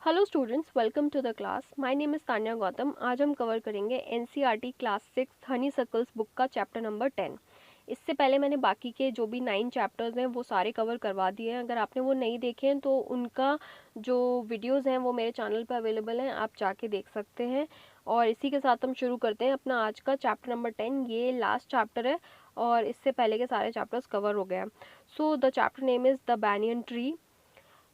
Hello students, welcome to the class. My name is Tanya Gautam. आज हम cover करेंगे NCERT class 6 Honeysuckles book का chapter number 10। इससे पहले मैंने बाकी के जो भी 9 चैप्टर्स हैं वो सारे कवर करवा दिए हैं। अगर आपने वो नहीं देखे हैं तो उनका जो वीडियोस हैं वो मेरे चैनल पर अवेलेबल हैं, आप जाके देख सकते हैं। और इसी के साथ हम शुरू करते हैं अपना आज का चैप्टर नंबर 10। ये लास्ट चैप्टर है और इससे पहले के सारे चैप्टर्स कवर हो गए हैं। So the chapter name is the banyan tree.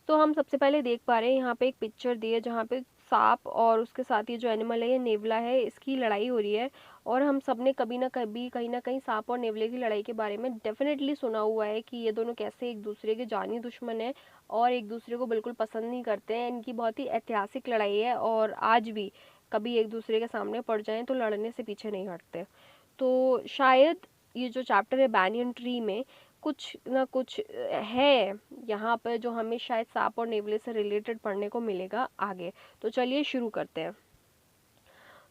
तो हम सबसे पहले देख पा रहे हैं यहाँ पे एक पिक्चर दी है जहाँ पे सांप और उसके साथ ये जो एनिमल है ये नेवला है, इसकी लड़ाई हो रही है। और हम सब ने कभी ना कभी कहीं ना कहीं सांप और नेवले की लड़ाई के बारे में डेफिनेटली सुना हुआ है कि ये दोनों कैसे एक दूसरे के जानी दुश्मन है और एक दूसरे को बिल्कुल पसंद नहीं करते हैं। इनकी बहुत ही ऐतिहासिक लड़ाई है और आज भी कभी एक दूसरे के सामने पड़ जाएं तो लड़ने से पीछे नहीं हटते। तो शायद ये जो चैप्टर है बैनियन ट्री में कुछ ना कुछ है यहाँ पर जो हमें शायद सांप और नेवले से रिलेटेड पढ़ने को मिलेगा आगे। तो चलिए शुरू करते हैं।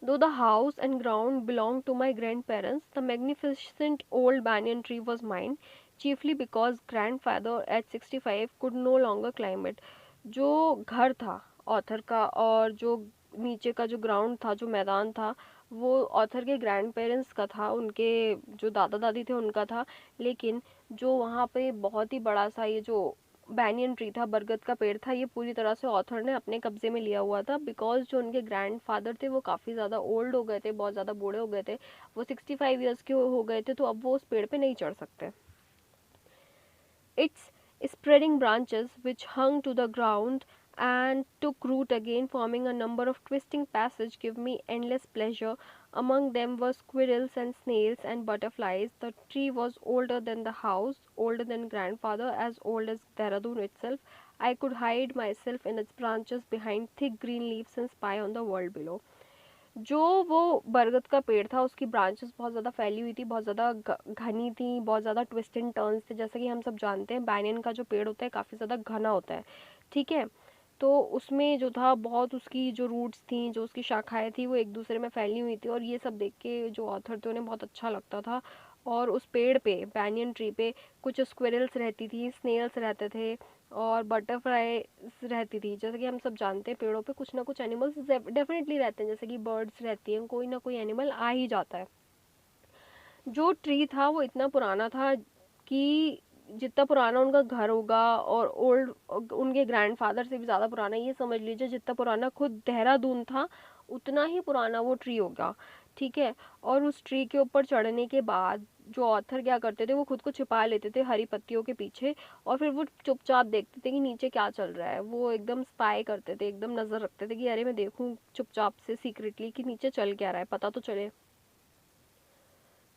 Though the house and ground belonged to my grandparents, the magnificent old banyan tree was mine, chiefly because grandfather at 65 could no longer climb it. जो घर था ऑथर का और जो नीचे का जो ग्राउंड था, जो मैदान था, वो ऑथर के ग्रैंड पेरेंट्स का था, उनके जो दादा दादी थे उनका था। लेकिन जो वहाँ पे बहुत ही बड़ा सा ये जो बैनियन ट्री था, बरगद का पेड़ था, ये पूरी तरह से ऑथर ने अपने कब्जे में लिया हुआ था। बिकॉज जो उनके ग्रैंडफादर थे वो काफ़ी ज़्यादा ओल्ड हो गए थे, बहुत ज़्यादा बूढ़े हो गए थे। वो 65 ईयर्स के हो गए थे, तो अब वो उस पेड़ पे नहीं चढ़ सकते। Its spreading branches, which hung to the ground and took root again, forming a number of twisting passages, give me endless pleasure. Among them were squirrels and snails and butterflies. The tree was older than the house, older than grandfather, as old as Dehradun itself. I could hide myself in its branches behind thick green leaves and spy on the world below. जो वो बरगद का पेड़ था उसकी branches बहुत ज़्यादा फैली हुई थी, बहुत ज़्यादा घनी थी, बहुत ज़्यादा ट्विस्ट एंड टर्न्स थे। जैसे कि हम सब जानते हैं बैनियन का जो पेड़ होता है काफ़ी ज़्यादा घना होता है, ठीक है। तो उसमें जो था बहुत उसकी जो रूट्स थी, जो उसकी शाखाएं थी, वो एक दूसरे में फैली हुई थी। और ये सब देख के जो ऑथर थे उन्हें बहुत अच्छा लगता था। और उस पेड़ पे, बैनियन ट्री पे, कुछ स्क्विरल्स रहती थी, स्नेल्स रहते थे और बटरफ्लाई रहती थी। जैसे कि हम सब जानते हैं पेड़ों पे कुछ ना कुछ एनिमल्स डेफिनेटली रहते हैं, जैसे कि बर्ड्स रहती हैं, कोई ना कोई एनिमल आ ही जाता है। जो ट्री था वो इतना पुराना था कि जितना पुराना उनका घर होगा और ओल्ड उनके ग्रैंडफादर से भी ज़्यादा पुराना, ये समझ लीजिए जितना पुराना खुद देहरादून था उतना ही पुराना वो ट्री होगा, ठीक है। और उस ट्री के ऊपर चढ़ने के बाद जो ऑथर क्या करते थे, वो खुद को छिपा लेते थे हरी पत्तियों के पीछे और फिर वो चुपचाप देखते थे कि नीचे क्या चल रहा है। वो एकदम स्पाई करते थे, एकदम नज़र रखते थे कि अरे मैं देखूं चुपचाप से सीक्रेटली कि नीचे चल क्या रहा है, पता तो चले।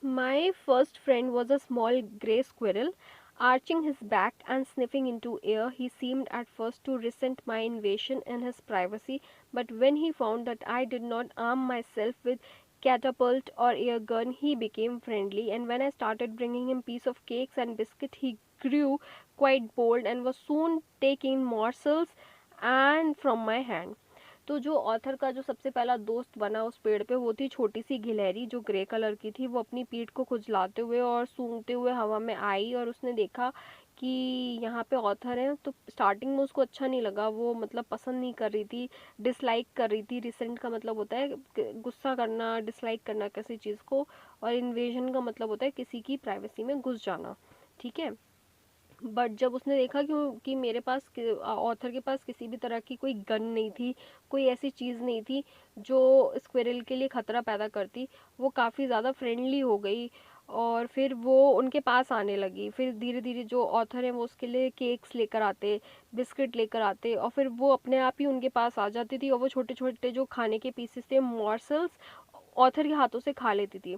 My first friend was a small grey squirrel. Arching his back and sniffing into air, he seemed at first to resent my invasion in his privacy, but when he found that I did not arm myself with catapult or air gun, he became friendly, and when I started bringing him piece of cakes and biscuit, he grew quite bold and was soon taking morsels and from my hand. तो जो author का जो सबसे पहला दोस्त बना उस पेड़ पे, वो थी छोटी सी गिलहरी जो ग्रे कलर की थी। वो अपनी पीठ को खुजलाते हुए और सूंघते हुए हवा में आई और उसने देखा कि यहाँ पे ऑथर है। तो स्टार्टिंग में उसको अच्छा नहीं लगा, वो मतलब पसंद नहीं कर रही थी, डिसलाइक कर रही थी। रिसेंट का मतलब होता है गुस्सा करना, डिसलाइक करना किसी चीज़ को, और इन्वेजन का मतलब होता है किसी की प्राइवेसी में घुस जाना, ठीक है। बट जब उसने देखा कि मेरे पास ऑथर के पास किसी भी तरह की कोई गन नहीं थी, कोई ऐसी चीज़ नहीं थी जो स्क्विरल के लिए ख़तरा पैदा करती, वो काफ़ी ज़्यादा फ्रेंडली हो गई और फिर वो उनके पास आने लगी। फिर धीरे धीरे जो ऑथर हैं वो उसके लिए केक्स लेकर आते, बिस्किट लेकर आते और फिर वो अपने आप ही उनके पास आ जाती थी और वो छोटे छोटे जो खाने के पीसेस थे, मॉर्सल्स, ऑथर के हाथों से खा लेती थी।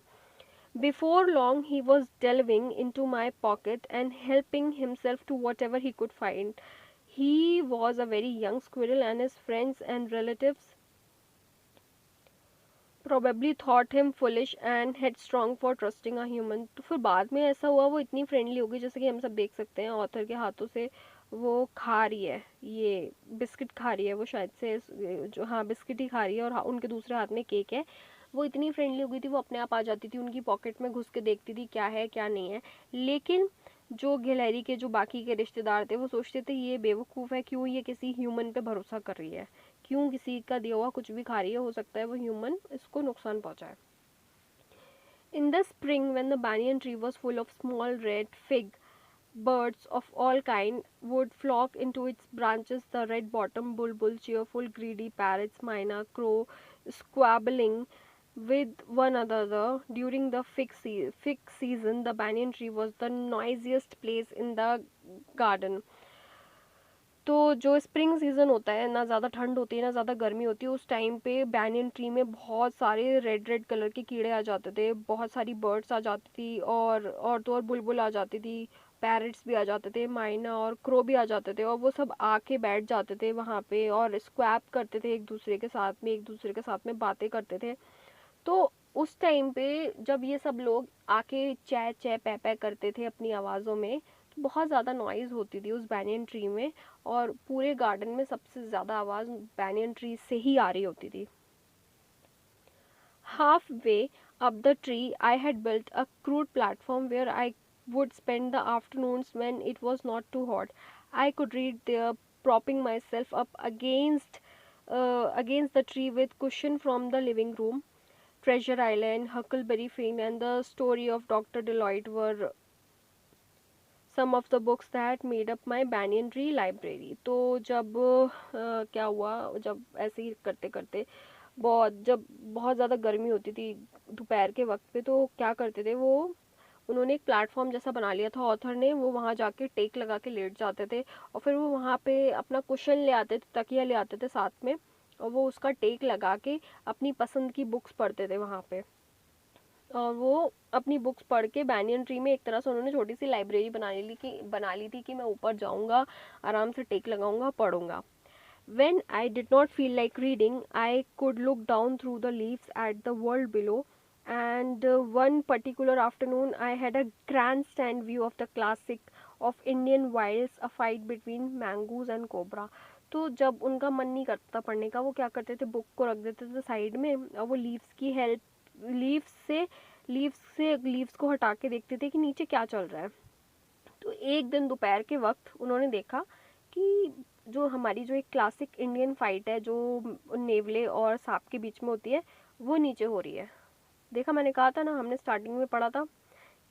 Before long, he was delving into my pocket and helping himself to whatever he could find. He was a very young squirrel, and his friends and relatives probably thought him foolish and headstrong for trusting a human. तो फिर बाद में ऐसा हुआ, वो इतनी friendly हो गई, जैसे कि हम सब देख सकते हैं ऑथर के हाथों से वो खा रही है, ये बिस्किट खा रही है वो शायद से, जो हाँ बिस्किट ही खा रही है और उनके दूसरे हाथ में केक है। वो इतनी फ्रेंडली हो गई थी, वो अपने आप आ जाती थी उनकी पॉकेट में, घुस के देखती थी क्या है क्या नहीं है। लेकिन जो गिलहरी के जो बाकी के रिश्तेदार थे वो सोचते थे ये बेवकूफ़ है, क्यों ये किसी ह्यूमन पे भरोसा कर रही है, क्यों किसी का दिया हुआ कुछ भी खा रही है, हो सकता है वो ह्यूमन इसको नुकसान पहुंचाए। In the spring, when the banyan tree was full of small red fig, birds of all kinds would flock into its branches, the red-bottomed bulbul, cheerful, greedy parrots, myna, crow, squabbling with one another. During the fig season, the banyan tree was the noisiest place in the garden. तो जो spring season होता है, ना ज़्यादा ठंड होती है ना ज़्यादा गर्मी होती है, उस टाइम पे बैनियन ट्री में बहुत सारे रेड रेड कलर के कीड़े आ जाते थे, बहुत सारी बर्ड्स आ जाती थी, और तो और बुलबुल आ जाती थी, पैरट्स भी आ जाते थे, माइना और क्रो भी आ जाते थे, और वो सब आके बैठ जाते थे वहाँ पे और स्क्वैप करते थे एक दूसरे के साथ में, एक दूसरे के साथ में बातें करते थे। तो उस टाइम पे जब ये सब लोग आके चै चै पै पै करते थे अपनी आवाज़ों में, तो बहुत ज़्यादा नॉइज़ होती थी उस बैनियन ट्री में, और पूरे गार्डन में सबसे ज़्यादा आवाज़ बैनियन ट्री से ही आ रही होती थी। Halfway up the tree, I had built a crude platform where I would spend the afternoons when it was not too hot. I could read there, propping myself up against the tree with cushion from the living room. Treasure Island, Huckleberry Finn, and the story of Dr. Deloitte were some of the books that made up my banyan tree library. तो जब क्या हुआ, जब ऐसे ही करते करते जब बहुत ज़्यादा गर्मी होती थी दोपहर के वक्त पे, तो क्या करते थे वो, उन्होंने एक प्लेटफॉर्म जैसा बना लिया था ऑथर ने, वो वहाँ जाके टेक लगा के लेट जाते थे, और फिर वो वहाँ पे अपना कुशन ले आते थे, तकिया ले आते थे साथ में, और वो उसका टेक लगा के अपनी पसंद की बुक्स पढ़ते थे वहाँ पे। और वो अपनी बुक्स पढ़ के बैनियन ट्री में एक तरह से उन्होंने छोटी सी लाइब्रेरी बना ली थी कि मैं ऊपर जाऊँगा, आराम से टेक लगाऊंगा, पढ़ूंगा। When I did not feel like reading, I could look down through the leaves at the world below. And one particular afternoon, I had a grandstand view of the classic of Indian wilds, a fight between mongoose and cobra. तो जब उनका मन नहीं करता पढ़ने का, वो क्या करते थे, बुक को रख देते थे साइड में, और वो लीव्स को हटा के देखते थे कि नीचे क्या चल रहा है। तो एक दिन दोपहर के वक्त उन्होंने देखा कि जो एक क्लासिक इंडियन फाइट है जो नेवले और सांप के बीच में होती है, वो नीचे हो रही है। देखा, मैंने कहा था ना, हमने स्टार्टिंग में पढ़ा था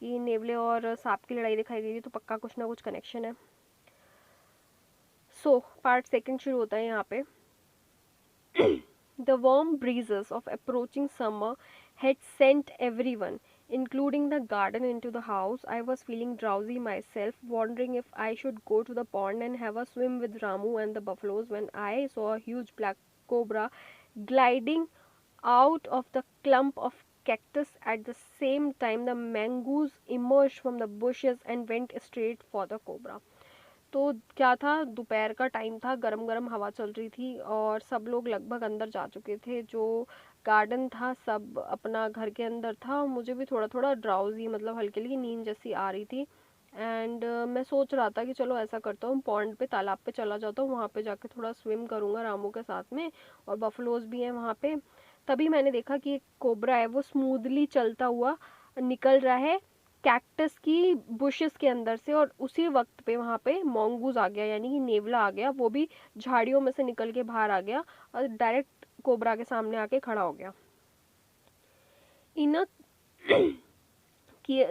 कि नेवले और सांप की लड़ाई दिखाई गई थी, तो पक्का कुछ ना कुछ कनेक्शन है। सो पार्ट सेकंड शुरू होता है यहाँ पे। The warm breezes of approaching summer had sent everyone, including the garden, into the house. I was feeling drowsy myself, wondering if I should go to the pond and have a swim with Ramu and the buffaloes, when I saw a huge black cobra gliding out of the clump of cactus. At the same time, the mongoose emerged from the bushes and went straight for the cobra. तो क्या था, दोपहर का time था, गरम गरम हवा चल रही थी, और सब लोग लगभग अंदर जा चुके थे, जो गार्डन था सब अपना घर के अंदर था, और मुझे भी थोड़ा थोड़ा ड्राउजी, मतलब हल्की हल्की नींद जैसी आ रही थी। एंड मैं सोच रहा था कि चलो ऐसा करता हूँ, पॉन्ड पे, तालाब पे चला जाता हूँ, वहाँ पे जाके थोड़ा स्विम करूँगा रामू के साथ में, और बफलोज भी हैं वहाँ पे। तभी मैंने देखा कि एक कोबरा है, वो स्मूथली चलता हुआ निकल रहा है कैक्टस की बुशेस के अंदर से, और उसी वक्त पे वहाँ पे मॉन्गूज आ गया, यानी कि नेवला आ गया, वो भी झाड़ियों में से निकल के बाहर आ गया और डायरेक्ट कोबरा के सामने आके खड़ा हो गया। इन अ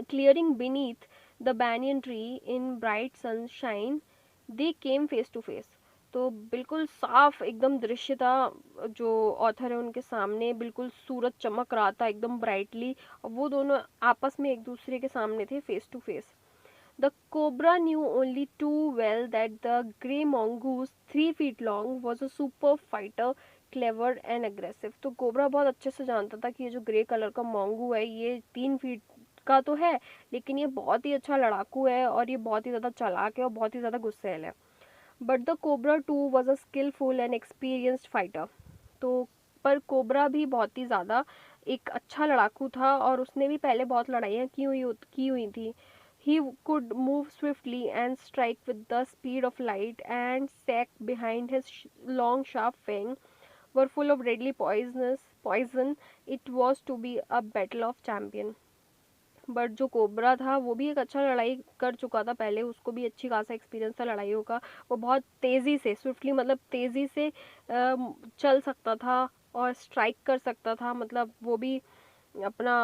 clearing beneath the banyan tree in bright sunshine, they came face to face. तो बिल्कुल साफ एकदम दृश्य था, जो ऑथर है उनके सामने बिल्कुल सूरज चमक रहा था एकदम ब्राइटली, और वो दोनों आपस में एक दूसरे के सामने थे, face to face. The cobra knew only too well that the grey mongoose, 3 feet long, was a super fighter, clever and aggressive. तो कोबरा बहुत अच्छे से जानता था कि ये जो ग्रे कलर का मोंगू है, ये 3 फीट का तो है, लेकिन ये बहुत ही अच्छा लड़ाकू है, और ये बहुत ही ज़्यादा चालाक है, और बहुत ही ज़्यादा गुस्सैल है। But the cobra too was a skilful and experienced fighter. तो पर कोबरा भी बहुत ही ज़्यादा एक अच्छा लड़ाकू था, और उसने भी पहले बहुत लड़ाइयाँ की हुई थी। He could move swiftly and strike with the speed of light, and sack behind his long sharp fangs were full of deadly poison. It was to be a battle of champions. But जो cobra था वो भी एक अच्छा लड़ाई कर चुका था पहले, उसको भी अच्छी खासा एक्सपीरियंस था लड़ाइयों का। वो बहुत तेज़ी से, स्विफ्टली मतलब तेज़ी से चल सकता था और स्ट्राइक कर सकता था, मतलब वो भी अपना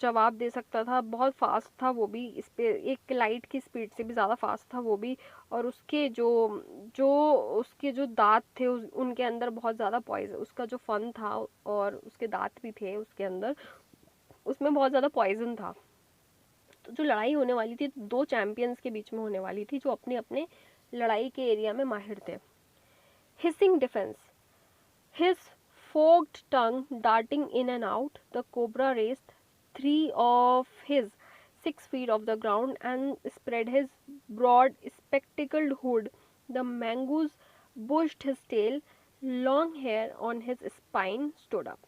जवाब दे सकता था। बहुत फास्ट था वो भी, इस पे एक लाइट की स्पीड से भी ज़्यादा फास्ट था वो भी। और उसके जो जो उसके जो दांत थे उनके अंदर बहुत ज़्यादा पॉइजन, उसका जो फन था और उसके दांत भी थे उसके अंदर, उसमें बहुत ज़्यादा पॉइजन था। तो जो लड़ाई होने वाली थी दो चैंपियंस के बीच में होने वाली थी जो अपने अपने लड़ाई के एरिया में माहिर थे। Hissing defence, his forked tongue darting in and out, the cobra raised 3 of his 6 feet off the ground and spread his broad spectacled hood. The mongoose bushed his tail, long hair on his spine stood up.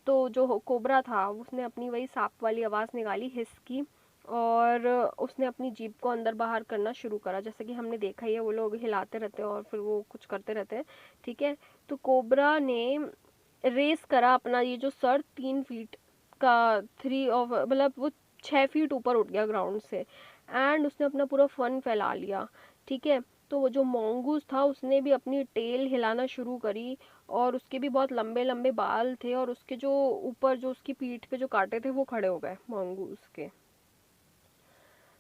तो जो cobra था उसने अपनी वही सांप वाली आवाज़ निकाली, हिस की, और उसने अपनी जीभ को अंदर बाहर करना शुरू करा। जैसे कि हमने देखा ही है, वो लोग हिलाते रहते हैं और फिर वो कुछ करते रहते हैं, ठीक है। तो कोबरा ने रेस करा अपना ये जो सर 3 फीट का, 3 ऑफ मतलब वो 6 फीट ऊपर उठ गया ग्राउंड से, एंड उसने अपना पूरा फन फैला लिया, ठीक है। तो वो जो मोंगूस था उसने भी अपनी टेल हिलाना शुरू करी, और उसके भी बहुत लंबे लंबे बाल थे, और उसके जो ऊपर जो उसकी पीठ पे जो कांटे थे वो खड़े हो गए मोंगूस के।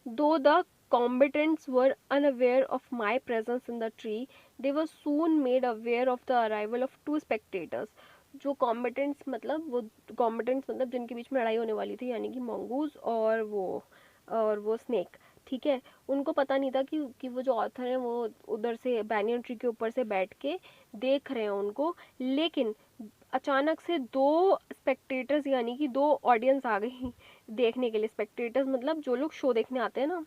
Though the combatants were unaware of my presence in the tree, they were soon made aware of the arrival of 2 spectators. जो कॉम्बेटेंट्स मतलब जिनके बीच में लड़ाई होने वाली थी, यानी कि मंगूज और वो स्नेक, ठीक है। उनको पता नहीं था कि वो जो ऑथर है वो उधर से बैनियन ट्री के ऊपर से बैठ के देख रहे हैं उनको। लेकिन अचानक से 2 स्पेक्टेटर्स यानी कि 2 ऑडियंस आ गई देखने के लिए। स्पेक्टेटर्स मतलब जो लोग शो देखने आते हैं ना,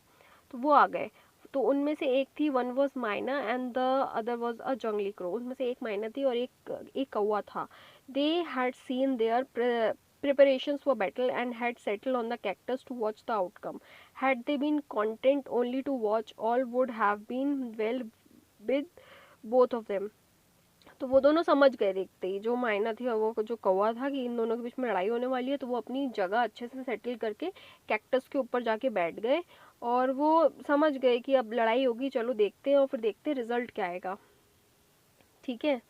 तो वो आ गए। तो उनमें से एक थी, वन वॉज माइना and the other was a जंगली क्रो। उनमें से एक माइना थी और एक कौवा था। They had seen their preparations for battle and had settled on the cactus to watch the outcome. Had they been content only to watch, all would have been well with both of them. तो वो दोनों समझ गए देखते ही, जो मायना थी और वो जो कौवा था, कि इन दोनों के बीच में लड़ाई होने वाली है। तो वो अपनी जगह अच्छे से सेटल करके कैक्टस के ऊपर जाके बैठ गए, और वो समझ गए कि अब लड़ाई होगी, चलो देखते हैं और फिर देखते हैं रिजल्ट क्या आएगा, ठीक है।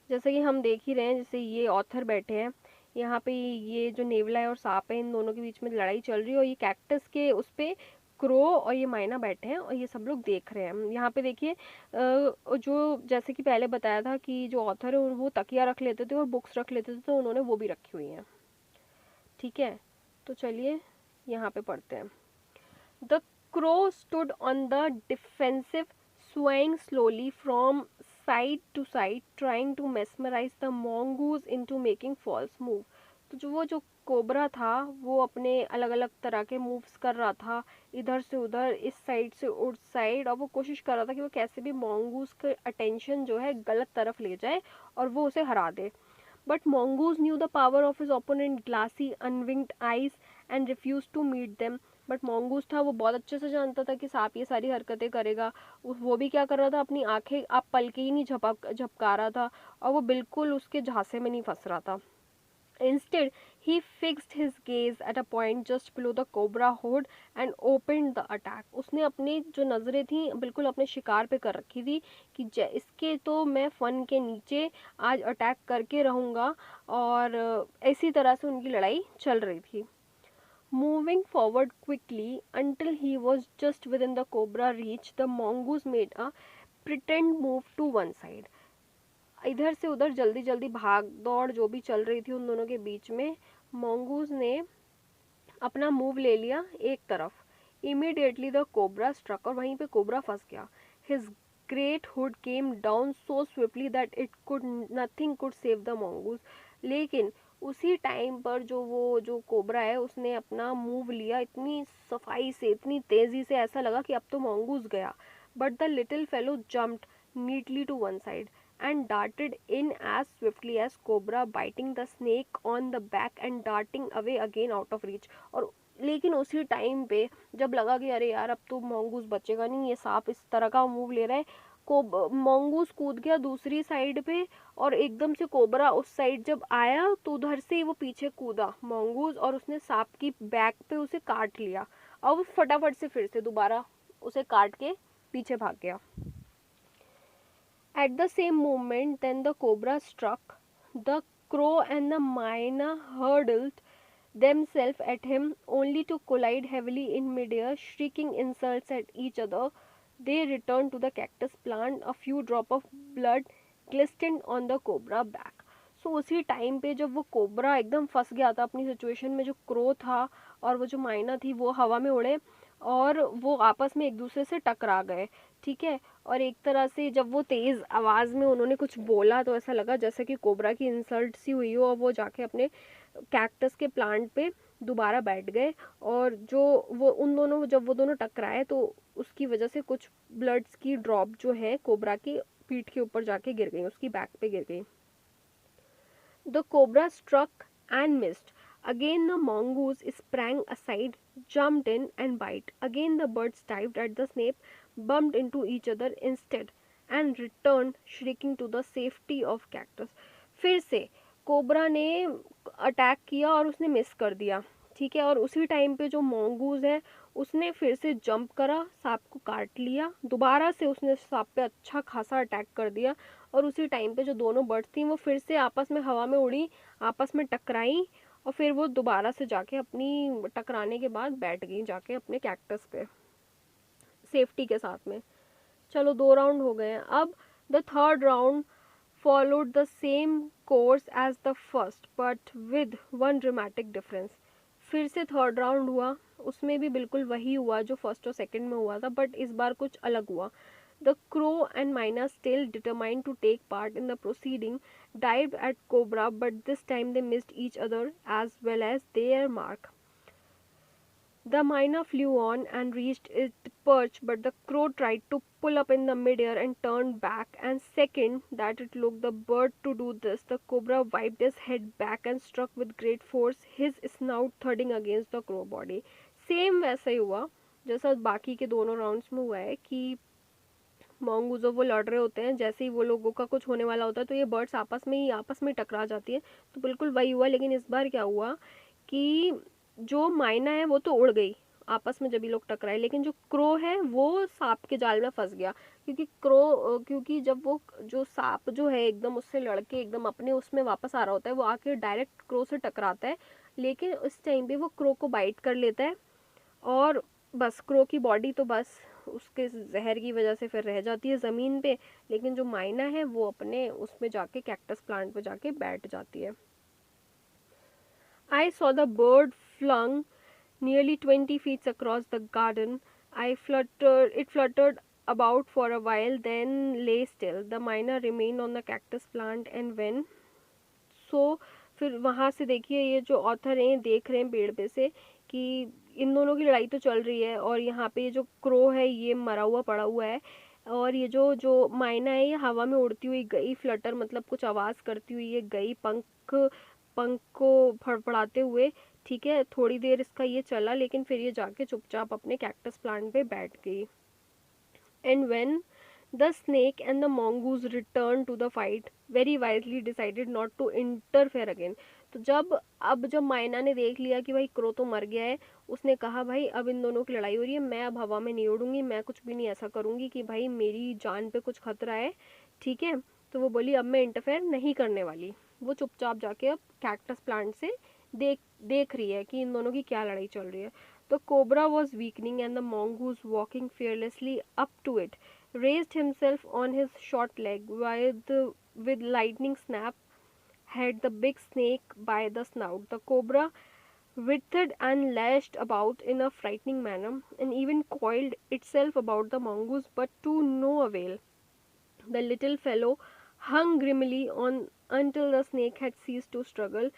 जैसे कि हम देख ही रहे हैं, जैसे ये ऑथर बैठे हैं यहाँ पे, ये जो नेवला है और सांप है, इन दोनों के बीच में लड़ाई चल रही है, और ये कैक्टस के उस पे क्रो और ये मायना बैठे हैं और ये सब लोग देख रहे हैं। यहाँ पे देखिए जो जैसे कि पहले बताया था कि जो ऑथर है वो तकिया रख लेते थे और बुक्स रख लेते थे, तो उन्होंने वो भी रखी हुई हैं, ठीक है। तो चलिए यहाँ पे पढ़ते हैं। The crow stood on the defensive, swaying slowly from side to side, trying to mesmerize the mongoose into making false move. तो जो कोबरा था वो अपने अलग अलग तरह के मूव्स कर रहा था, इधर से उधर, इस साइड से उस साइड, और वो कोशिश कर रहा था कि वो कैसे भी mongoose के अटेंशन जो है गलत तरफ ले जाए और वो उसे हरा दे। But mongoose knew the power of his opponent's glassy, unwinged eyes and refused to meet them. But mongoose था, वो बहुत अच्छे से जानता था कि सांप ये सारी हरकतें करेगा। वो भी क्या कर रहा था, अपनी आंखें आप पलके ही नहीं झपका रहा था, और वो बिल्कुल उसके झांसे में नहीं फंस रहा था। Instead, he fixed his gaze at a point just below the cobra hood and opened the attack. उसने अपनी जो नज़रें थी बिल्कुल अपने शिकार पे कर रखी थी कि इसके तो मैं फन के नीचे आज अटैक करके रहूँगा, और इसी तरह से उनकी लड़ाई चल रही थी। Moving forward quickly until he was just within the cobra reach, the mongoose made a pretend move to one side. इधर से उधर जल्दी जल्दी भाग दौड़ जो भी चल रही थी उन दोनों के बीच में, mongoose ने अपना मूव ले लिया एक तरफ। Immediately the cobra struck, और वहीं पे कोबरा फंस गया। His great hood came down so swiftly that nothing could save the mongoose. लेकिन उसी टाइम पर जो कोबरा है उसने अपना मूव लिया इतनी सफाई से, इतनी तेजी से, ऐसा लगा कि अब तो mongoose गया। But the little fellow jumped neatly to one side and darted in as swiftly as cobra, biting the snake on the back and darting away again out of reach. और लेकिन उसी टाइम पे जब लगा कि अरे यार अब तो mongoose बचेगा नहीं, ये सांप इस तरह का मूव ले रहा है, मंगूस कूद गया दूसरी साइड पे, और एकदम से कोबरा उस साइड जब आया तो उधर से वो पीछे कूदा मंगूस, और उसने सांप की बैक पे उसे काट लिया, और वो फटाफट से फिर से दोबारा उसे काट के पीछे भाग गया। At the same moment, then the cobra struck. The crow and the myna hurled themselves at him, only to collide heavily in midair, shrieking insults at each other. They returned to the cactus plant. A few drops of blood glistened on the cobra back. So उसी time पे जब वो cobra एकदम फंस गया था अपनी situation में, जो क्रो था और वो जो माइना थी वो हवा में उड़े और वो आपस में एक दूसरे से टकरा गए, ठीक है। और एक तरह से जब वो तेज़ आवाज़ में उन्होंने कुछ बोला तो ऐसा लगा जैसे कि कोबरा की इंसल्ट सी हुई हो, और वो जाके अपने कैक्टस के प्लांट पे दोबारा बैठ गए। और जो वो उन दोनों जब वो दोनों टकराए तो उसकी वजह से कुछ ब्लड्स की ड्रॉप जो है कोबरा की पीठ के ऊपर जाके गिर गई, उसकी बैक पे गिर गई। The cobra struck and missed. Again the mongoose sprang aside, jumped in and bite. Again the birds dived at the snake, bumped into each other instead, and returned shrieking to the safety of cactus. फिर से cobra ने attack किया और उसने miss कर दिया, ठीक है। और उसी टाइम पे जो मोंगूज है उसने फिर से जंप करा, सांप को काट लिया, दोबारा से उसने सांप पे अच्छा खासा अटैक कर दिया। और उसी टाइम पे जो दोनों बर्ड्स थी वो फिर से आपस में हवा में उड़ी, आपस में टकराई, और फिर वो दोबारा से जाके अपनी टकराने के बाद बैठ गई जाके अपने कैक्टस पे सेफ्टी के साथ में। चलो 2 राउंड हो गए हैं। अब the third round followed the same course as the first but with one dramatic difference. फिर से थर्ड राउंड हुआ, उसमें भी बिल्कुल वही हुआ जो फर्स्ट और सेकंड में हुआ था, बट इस बार कुछ अलग हुआ। The crow and myna, still determined to take part in the proceeding, dived at cobra, but this time they missed each other as well as their mark. The myna flew on and reached its perch, but the crow tried to pull up in the midair and turned back, and second that it took the bird to do this, the cobra wiped his head back and struck with great force, his snout thudding against the crow body. Same वैसा ही हुआ जैसा बाकी के दोनों rounds में हुआ है कि मॉन्गूज वो लड़ रहे होते हैं, जैसे ही वो लोगों का कुछ होने वाला होता है तो ये बर्ड्स आपस में टकरा जाती है। तो बिल्कुल वही हुआ, लेकिन इस बार क्या हुआ कि जो माइना है वो तो उड़ गई आपस में जब ये लोग टकराए, लेकिन जो क्रो है वो सांप के जाल में फंस गया। क्योंकि जब वो जो सांप जो है एकदम उससे लड़के एकदम अपने उसमें वापस आ रहा होता है, वो आके डायरेक्ट क्रो से टकराता है, लेकिन उस टाइम पे वो क्रो को बाइट कर लेता है, और बस क्रो की बॉडी तो बस उसके जहर की वजह से फिर रह जाती है ज़मीन पे, लेकिन जो माइना है वो अपने उसमें जाके कैक्टस प्लांट पे जाके बैठ जाती है। I saw the bird flung nearly 20 feet across the garden. It fluttered about for a while, then lay still. The myna remained on the cactus plant and when फिर वहाँ से देखिए ये जो ऑथर हैं देख रहे हैं पेड़ पे से कि इन दोनों की लड़ाई तो चल रही है, और यहाँ पे ये जो क्रो है ये मरा हुआ पड़ा हुआ है, और ये जो जो माइना है ये हवा में उड़ती हुई गई, फ्लटर मतलब कुछ आवाज़ करती हुई ये गई, पंख को फड़फड़ाते हुए, ठीक है। थोड़ी देर इसका ये चला, लेकिन फिर ये जाके चुपचाप अपने कैक्टस प्लांट पे बैठ गई। And when the snake and the mongoose returned to the fight, very wisely decided not to interfere again. तो जब माइना ने देख लिया कि भाई क्रो तो मर गया है, उसने कहा भाई अब इन दोनों की लड़ाई हो रही है, मैं अब हवा में नहीं उड़ूंगी, मैं कुछ भी नहीं ऐसा करूंगी कि भाई मेरी जान पे कुछ खतरा है, ठीक है। तो वो बोली अब मैं इंटरफेयर नहीं करने वाली। वो चुपचाप जाके अब कैक्टस प्लांट से देख रही है कि इन दोनों की क्या लड़ाई चल रही है। The cobra was weakening and the mongoose, walking fearlessly up to it, raised himself on his short leg, with lightning snap had the big snake by the snout. The cobra writhed and lashed about in a frightening manner, and even coiled itself about the mongoose, but to no avail. The little fellow hung grimly on until the snake had ceased to struggle.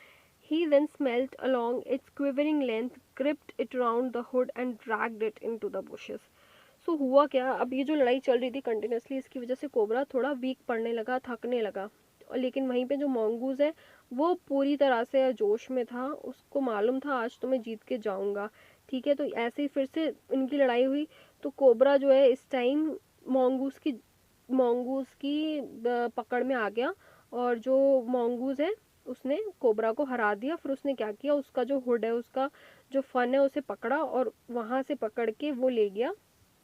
He then smelt along its quivering length, gripped it round the hood and dragged it into the bushes. सो हुआ क्या, अब ये जो लड़ाई चल रही थी continuously, इसकी वजह से कोबरा थोड़ा वीक पड़ने लगा, थकने लगा, और लेकिन वहीं पे जो मोंगूज है वो पूरी तरह से जोश में था, उसको मालूम था आज तो मैं जीत के जाऊंगा, ठीक है। तो ऐसे ही फिर से इनकी लड़ाई हुई, तो कोबरा जो है इस टाइम मोंगूज की मॉन्गूज की पकड़ में आ गया और जो मॉन्गूज है उसने कोबरा को हरा दिया। फिर उसने क्या किया, उसका जो हुड है, उसका जो फन है, उसे पकड़ा और वहाँ से पकड़ के वो ले गया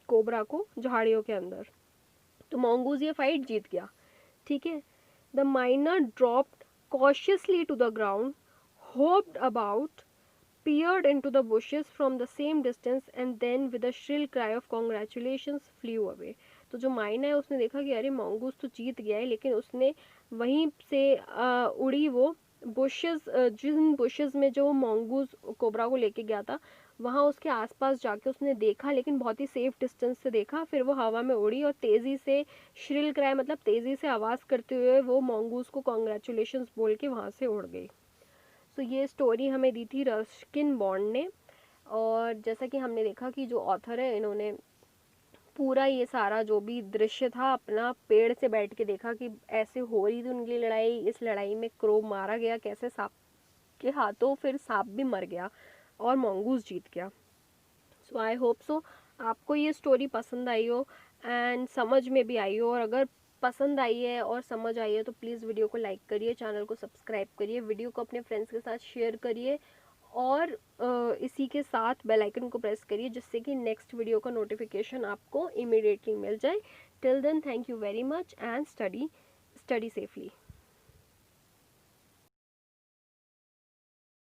कोबरा को झाड़ियों के अंदर। तो मॉन्गूज ये फाइट जीत गया। ठीक है। The minor dropped cautiously to the ground, hopped about, peered into the bushes from the same distance and then with a shrill cry of congratulations flew away। तो जो माइना है उसने देखा कि अरे मॉन्गूज तो जीत गया है, लेकिन उसने वहीं से उड़ी वो बुशेस, जिन बुशेस में जो मॉन्गूज कोबरा को लेके गया था वहाँ उसके आसपास जाके उसने देखा, लेकिन बहुत ही सेफ डिस्टेंस से देखा। फिर वो हवा में उड़ी और तेज़ी से श्रिल क्राई मतलब तेज़ी से आवाज़ करते हुए वो मॉन्गूज को कॉन्ग्रेचुलेशंस बोल के वहाँ से उड़ गई। सो ये स्टोरी हमें दी थी रस्किन बॉन्ड ने। और जैसा कि हमने देखा कि जो ऑथर है इन्होंने पूरा ये सारा जो भी दृश्य था अपना पेड़ से बैठ के देखा कि ऐसे हो रही थी उनकी लड़ाई। इस लड़ाई में क्रो मारा गया कैसे सांप के हाथों, फिर सांप भी मर गया और मॉन्गूज जीत गया। सो आई होप सो आपको ये स्टोरी पसंद आई हो एंड समझ में भी आई हो। और अगर पसंद आई है और समझ आई है तो प्लीज़ वीडियो को लाइक करिए, चैनल को सब्सक्राइब करिए, वीडियो को अपने फ्रेंड्स के साथ शेयर करिए और इसी के साथ बेल आइकन को प्रेस करिए जिससे कि नेक्स्ट वीडियो का नोटिफिकेशन आपको इमीडिएटली मिल जाए। Till then thank you very much and study safely.